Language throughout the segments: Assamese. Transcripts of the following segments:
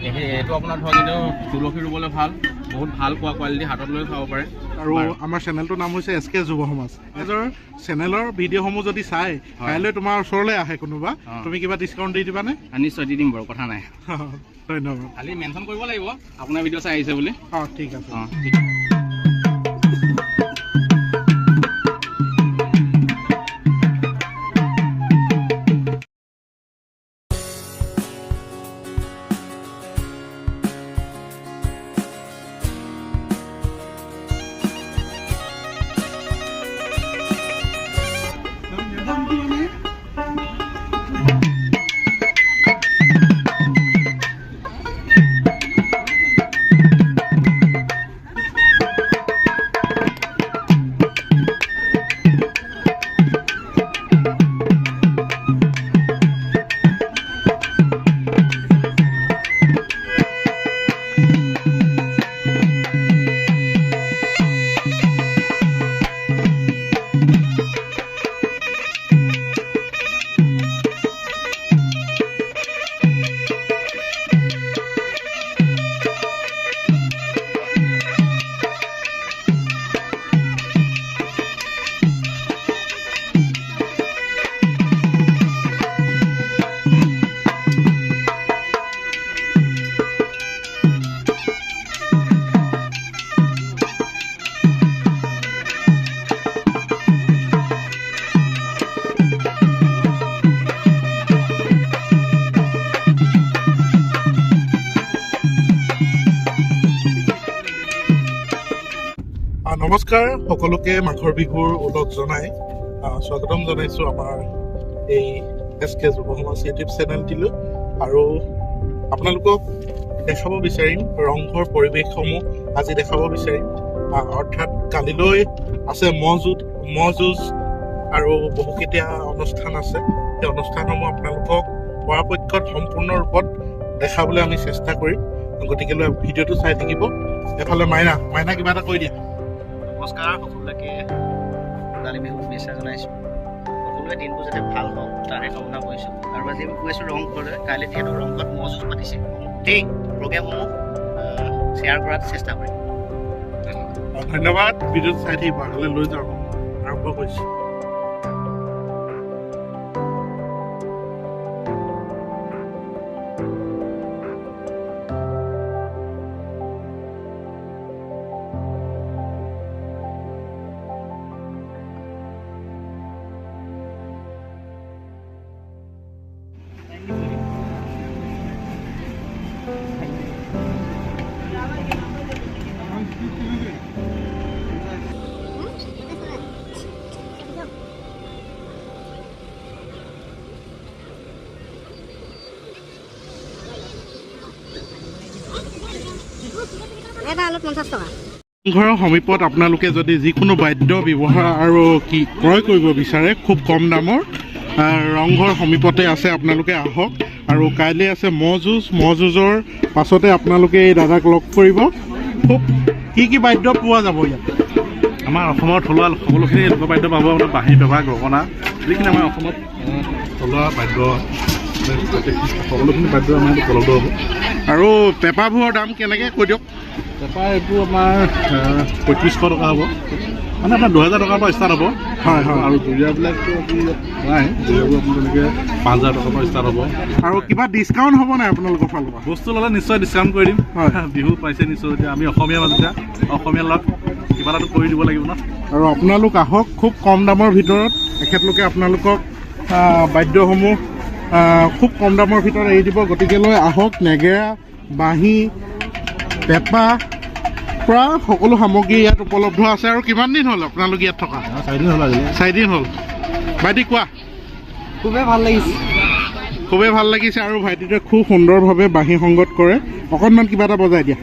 এইটো আপোনাৰ ধৰক কিন্তু তুলসী ৰুবলৈ ভাল, বহুত ভাল কোৱালিটি, হাতত লৈ খাব পাৰে। আৰু আমাৰ চেনেলটোৰ নাম হৈছে SK যুৱ সমাজ। এজৰ চেনেলৰ ভিডিঅ'সমূহ যদি চাই কাইলৈ তোমাৰ ওচৰলৈ আহে কোনোবা, তুমি কিবা ডিছকাউণ্ট দি দিবানে? নিশ্চয় দি দিম বাৰু, কথা নাই। ধন্যবাদ। খালি মেনশ্যন কৰিব লাগিব আপোনাৰ ভিডিঅ' চাই আহিছে বুলি। ঠিক আছে। নমস্কাৰ, সকলোকে মাঘৰ বিহুৰ ওলগ জনাই স্বাগতম জনাইছোঁ আমাৰ এই SK যুৱ সমাজ ইউটিউব চেনেলটিলৈ। আৰু আপোনালোকক দেখাব বিচাৰিম ৰংঘৰ পৰিৱেশসমূহ আজি দেখাব বিচাৰিম। অৰ্থাৎ কালিলৈ আছে ম'হ যুঁজ আৰু বহুকেইটা অনুষ্ঠান আছে। সেই অনুষ্ঠানসমূহ আপোনালোকক পৰাপক্ষত সম্পূৰ্ণ ৰূপত দেখাবলৈ আমি চেষ্টা কৰিম, গতিকে ভিডিঅ'টো চাই থাকিব। এফালে মাইনা কিবা এটা কৈ দিয়া। নমস্কাৰ, সকলোকে ভোগালী বিহুৰ শুভেচ্ছা জনাইছোঁ। সকলোৱে দিনবোৰ যাতে ভাল হওক তাৰে কামনা কৰিছোঁ। আৰু আজি আমি গৈ আছোঁ ৰংঘৰলৈ। কাইলৈ যিহেতু ৰংঘৰত ম'হ যুঁজ পাতিছে, গোটেই প্ৰগ্ৰেমসমূহ শ্বেয়াৰ কৰাত চেষ্টা কৰিম। ধন্যবাদ। ভিডিঅ'টো চাই থাকিব, আগলৈ লৈ যাওঁ। আৰম্ভ কৰিছোঁ। ঘৰৰ সমীপত আপোনালোকে যদি যিকোনো বাদ্য ব্যৱহাৰ আৰু ক্ৰয় কৰিব বিচাৰে খুব কম দামৰ, ৰংঘৰ সমীপতে আছে, আপোনালোকে আহক। আৰু কাইলৈ আছে ম'হ যুঁজৰ পাছতে আপোনালোকে এই দাদাক লগ কৰিব। খুব কি বাদ্য পোৱা যাব ইয়াত? আমাৰ অসমৰ থলুৱা সকলোখিনি লোকবাদ্য পাব। আপোনাৰ বাঁহী, পেঁপা, গগনা, যিখিনি আমাৰ অসমত থলুৱা বাদ্য সকলোখিনি বাদ্য আমাৰ উপলব্ধ হ'ব। আৰু পেঁপাবোৰৰ দাম কেনেকৈ কৈ দিয়ক? পেঁপা এইটো আমাৰ 3500 টকা হ'ব, মানে আপোনাৰ 2000 টকাৰ পৰা ষ্টাৰ্ট হ'ব। হয়। আৰু জুৰীয়াবিলাকতো আপুনি নাই, জুৰীয়াবোৰ আপুনি তেনেকৈ 5000 টকাৰ পৰা ষ্টাৰ্ট হ'ব। আৰু কিবা ডিছকাউণ্ট হ'ব নাই আপোনালোকৰ ফালৰ পৰা? বস্তু ল'লে নিশ্চয় ডিছকাউণ্ট কৰি দিম। হয়, বিহু পাইছে নিশ্চয়, এতিয়া আমি অসমীয়া মানুহ, অসমীয়া লগ কিবা এটাতো কৰি দিব লাগিব ন। আৰু আপোনালোক আহক, খুব কম দামৰ ভিতৰত এখেতলোকে আপোনালোকক বাদ্যসমূহ খুব কম দামৰ ভিতৰত এৰি দিব। গতিকে লৈ আহক। নেগেৰা, বাঁহী, পেঁপা পৰা সকলো সামগ্ৰী ইয়াত উপলব্ধ আছে। আৰু কিমান দিন হ'ল আপোনালোক ইয়াত থকা? 4 দিন হ'ল আজি। 4 দিন হ'ল। ভাইটি কোৱা। খুবেই ভাল লাগিছে। খুবেই ভাল লাগিছে। আৰু ভাইটিটোৱে খুব সুন্দৰভাৱে বাঁহী সংগত কৰে। অকণমান কিবা এটা বজাই দিয়া।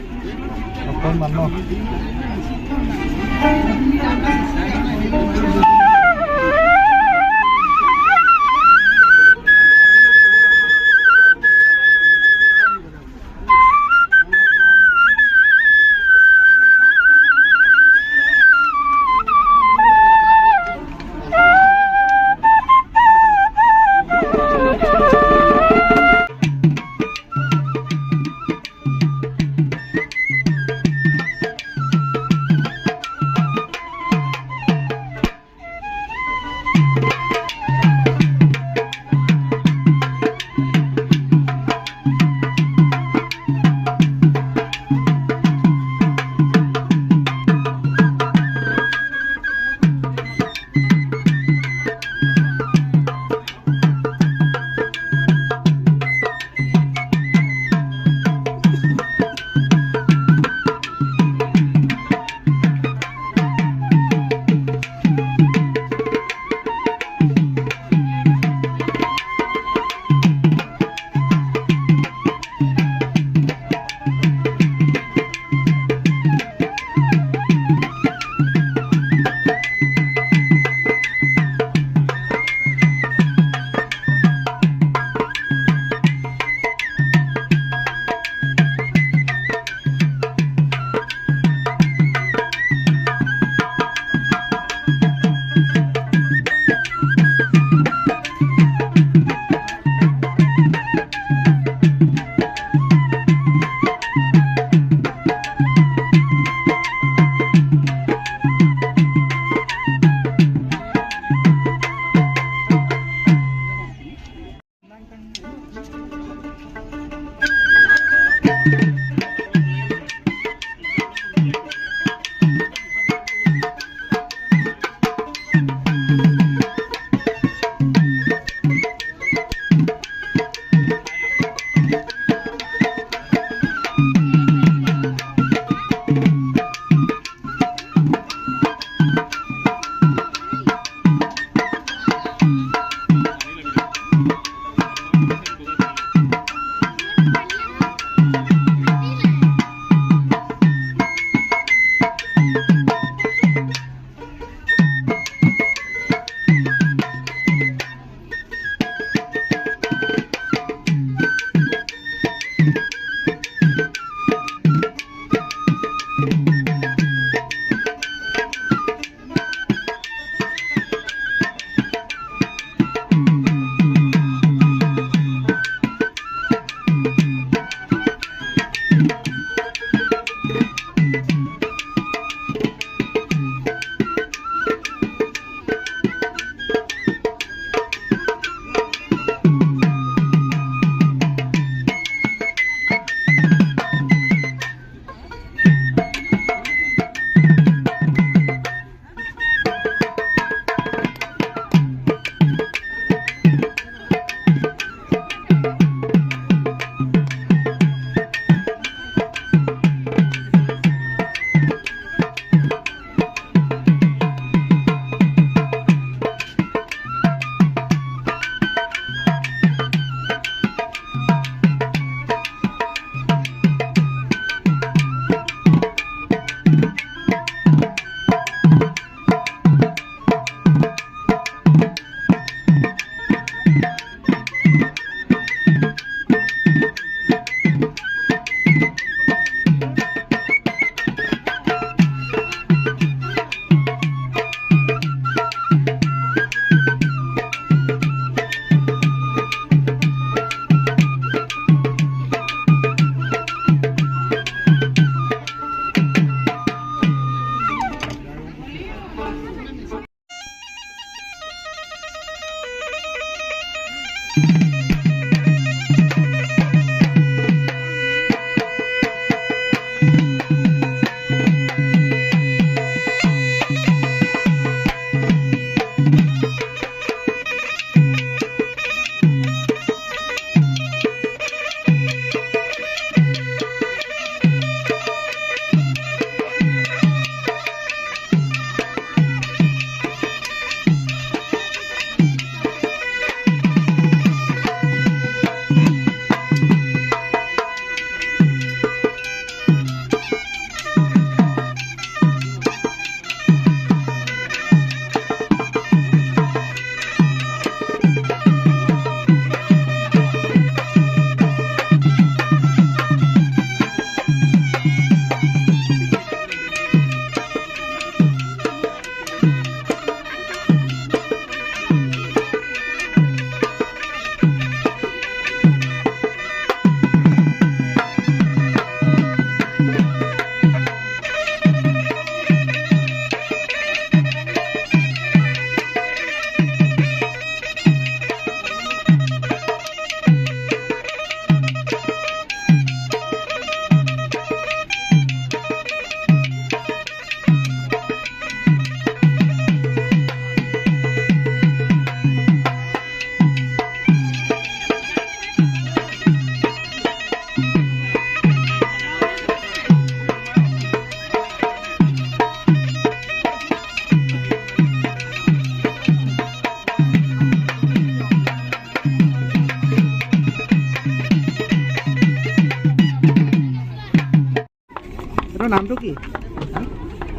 আপোনাৰ নামটো কি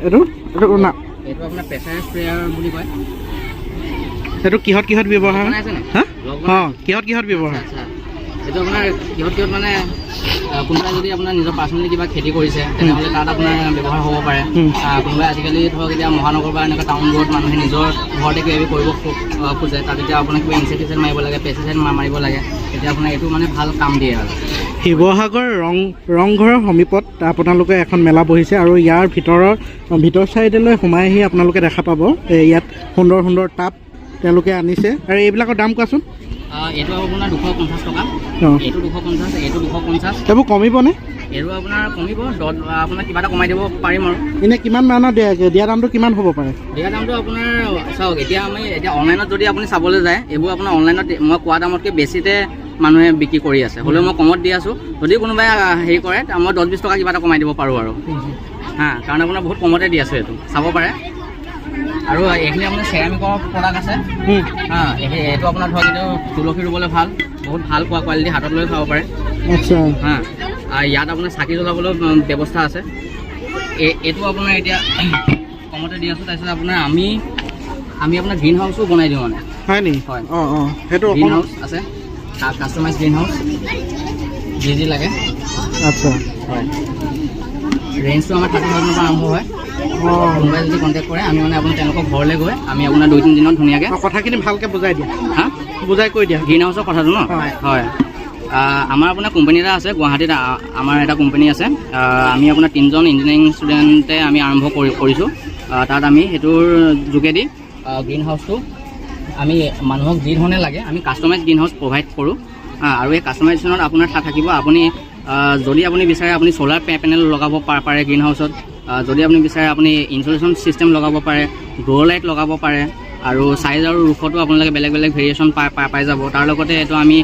এইটো না এইটো আপোনাৰ প্ৰেছাৰ স্প্ৰেয়াৰ বুলি কয়। এইটো কিহত ব্যৱহাৰ হয় হা অঁ কিহত ব্যৱহাৰ হয় এইটো আপোনাৰ কিহত মানে কোনোবাই যদি আপোনাৰ নিজৰ পাৰ্চনেলি কিবা খেতি কৰিছে তেনেহ'লে তাত আপোনাৰ ব্যৱহাৰ হ'ব পাৰে। কোনোবাই আজিকালি ধৰক এতিয়া মহানগৰ বা এনেকুৱা টাউনবোৰত মানুহে নিজৰ ঘৰতে কিবা কিবি কৰিব খোজে, তাত এতিয়া আপোনাৰ কিবা ইনচেক্টিচাইড মাৰিব লাগে, পেষ্টিচাইড মাৰিব লাগে, তেতিয়া আপোনাৰ এইটো মানে ভাল কাম দিয়ে আৰু। শিৱসাগৰ ৰংঘৰৰ সমীপত আপোনালোকে এখন মেলা বহিছে আৰু ইয়াৰ ভিতৰ চাইডলৈ সোমাই আহি আপোনালোকে দেখা পাব ইয়াত সুন্দৰ সুন্দৰ টাব তেওঁলোকে আনিছে। আৰু এইবিলাকৰ দাম কোৱাচোন। এইটো আপোনাৰ 250 টকা, এইটো 250, এইটো 250। এইবোৰ কমিবনে? এইটো আপোনাৰ কমিব, আপোনাৰ কিবা এটা কমাই দিব পাৰিম আৰু। এনেই কিমান মানৰ দিয়া দামটো কিমান হ'ব পাৰে? দিয়া দামটো আপোনাৰ চাওক, এতিয়া অনলাইনত যদি আপুনি চাবলৈ যায়, এইবোৰ আপোনাৰ অনলাইনত মই কোৱা দামতকৈ বেছিতে মানুহে বিক্ৰী কৰি আছে, হ'লেও মই কমত দি আছোঁ। যদি কোনোবাই হেৰি কৰে মই 10-20 টকা কিবা এটা কমাই দিব পাৰোঁ আৰু কাৰণ আপোনাৰ বহুত কমতে দি আছোঁ, এইটো চাব পাৰে। আৰু এইখিনি আপোনাৰ চেৰামিকৰ প্ৰডাক্ট আছে এইটো আপোনাৰ ধৰক এইটো তুলসী ৰুবলৈ ভাল, বহুত ভাল কোৱালিটি, হাতত লৈ খাব পাৰে। আচ্ছা ইয়াত আপোনাৰ চাকি জ্বলাবলৈ ব্যৱস্থা আছে। এইটো আপোনাৰ এতিয়া কমতে দি আছোঁ। তাৰপিছত আপোনাৰ আমি আপোনাৰ গ্ৰীণ হাউচো বনাই দিওঁ মানে। হয় নি? হয় সেইটো গ্ৰীণ হাউচ আছে, কাষ্টমাইজ গ্ৰীণ হাউচ যি লাগে। আচ্ছা হয়, ৰেঞ্জটো আমাৰ 30,000 পৰা আৰম্ভ হয়। কোনোবাই যদি কণ্টেক্ট কৰে আমি মানে আপোনাৰ তেওঁলোকৰ ঘৰলৈ গৈ আমি আপোনাৰ 2-3 দিনত ধুনীয়াকৈ কথাখিনি ভালকৈ বুজাই দিয়া বুজাই কৈ দিয়া গ্ৰীণ হাউচৰ কথাটো ন। হয়, আমাৰ আপোনাৰ কোম্পানী এটা আছে গুৱাহাটীত, আমাৰ এটা কোম্পানী আছে। আমি আপোনাৰ 3জন ইঞ্জিনিয়াৰিং ষ্টুডেণ্টে আমি আৰম্ভ কৰিছোঁ। তাত আমি সেইটোৰ যোগেদি গ্ৰীণ হাউচটো আমি মানুহক যি ধৰণে লাগে আমি কাষ্টমাইজ গ্ৰীণ হাউচ প্ৰভাইড কৰোঁ। আৰু এই কাষ্টমাইজেশ্যনত আপোনাৰ থাকিব, আপুনি যদি আপুনি বিচাৰে আপুনি চ'লাৰ পেনেল লগাব পাৰে গ্ৰীণ হাউচত, যদি আপুনি বিচাৰে আপুনি ইনচুলেশ্যন ছিষ্টেম লগাব পাৰে, গ্ৰ' লাইট লগাব পাৰে, আৰু চাইজ আৰু ৰূফতো আপোনালোকে বেলেগ বেলেগ ভেৰিয়েশ্যন পাই যাব। তাৰ লগতে এইটো আমি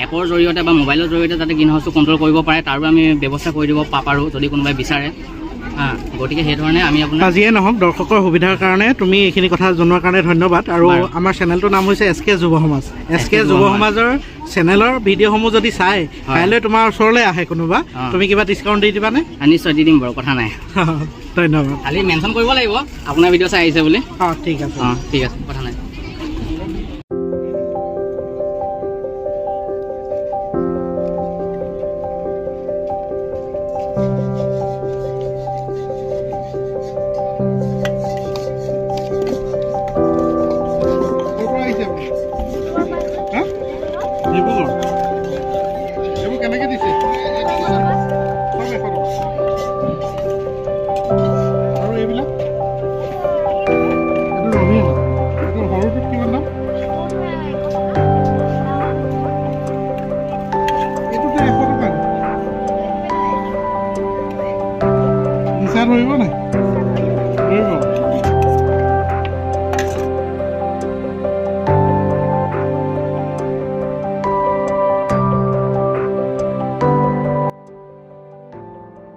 এপৰ জৰিয়তে বা মোবাইলৰ জৰিয়তে যাতে গ্ৰীণ হাউচটো কণ্ট্ৰল কৰিব পাৰে তাৰো আমি ব্যৱস্থা কৰি দিব পাৰোঁ যদি কোনোবাই বিচাৰে। গতিকে সেইধৰণে আমি আপোনাৰ যিয়ে নহওক দৰ্শকৰ সুবিধাৰ কাৰণে তুমি এইখিনি কথা জনোৱাৰ কাৰণে ধন্যবাদ। আৰু আমাৰ চেনেলটোৰ নাম হৈছে SK যুৱ সমাজ। SK যুৱ সমাজৰ চেনেলৰ ভিডিঅ'সমূহ যদি চাই কাইলৈ তোমাৰ ওচৰলৈ আহে কোনোবা, তুমি কিবা ডিছকাউণ্ট দি দিবানে? নিশ্চয় দি দিম বাৰু, কথা নাই। ধন্যবাদ। খালি মেনশ্যন কৰিব লাগিব আপোনাৰ ভিডিঅ' চাই আহিছে বুলি। ঠিক আছে ঠিক আছে, কথা নাই। এইবোৰ কেনেকৈ দিছে? আৰু এইবিলাক এইটো ৰঙীন, এইটো সৰুটোত কিমান দাম? এইটোতো 100 টকা। নিচা ধৰিব নাই? ধৰিব।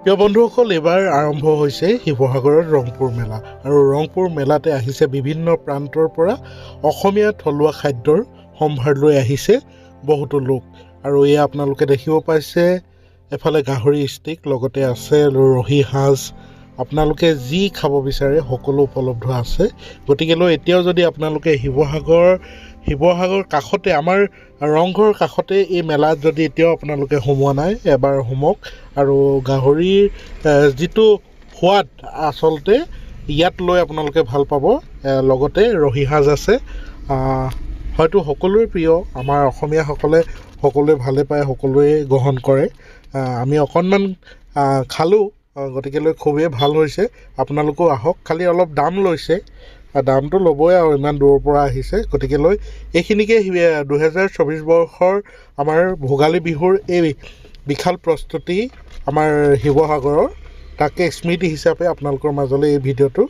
প্ৰিয় বন্ধুসকল, এইবাৰ আৰম্ভ হৈছে শিৱসাগৰৰ ৰংপুৰ মেলা। আৰু ৰংপুৰ মেলাতে আহিছে বিভিন্ন প্ৰান্তৰ পৰা অসমীয়া থলুৱা খাদ্যৰ সম্ভাৰ লৈ আহিছে বহুতো লোক। আৰু এয়া আপোনালোকে দেখিব পাইছে এফালে গাহৰি ষ্টিক, লগতে আছে ৰহি সাজ, আপোনালোকে যি খাব বিচাৰে সকলো উপলব্ধ আছে। গতিকেলৈ এতিয়াও যদি আপোনালোকে শিৱসাগৰ কাষতে, আমাৰ ৰংঘৰৰ কাষতে এই মেলাত যদি এতিয়াও আপোনালোকে সোমোৱা নাই, এবাৰ সোমক। আৰু গাহৰিৰ যিটো সোৱাদ আচলতে ইয়াত লৈ আপোনালোকে ভাল পাব। লগতে ৰহি সাজ আছে, হয়তো সকলোৰে প্ৰিয়, আমাৰ অসমীয়াসকলে সকলোৱে ভালে পায়, সকলোৱে গ্ৰহণ কৰে। আমি অকণমান খালোঁ, গতিকেলৈ খুবেই ভাল হৈছে। আপোনালোকেও আহক, খালি অলপ দাম লৈছে, দামটো ল'বই আৰু ইমান দূৰৰ পৰা আহিছে। গতিকেলৈ এইখিনিকে 2024 বৰ্ষৰ আমাৰ ভোগালী বিহুৰ এই বিশাল প্ৰস্তুতি আমাৰ শিৱসাগৰৰ, তাকে স্মৃতি হিচাপে আপোনালোকৰ মাজলৈ এই ভিডিঅ'টো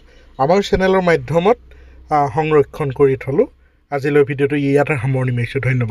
আমাৰ চেনেলৰ মাধ্যমত সংৰক্ষণ কৰি থলোঁ। আজিলৈ ভিডিঅ'টো ইয়াতে সামৰণি মাৰিছোঁ। ধন্যবাদ।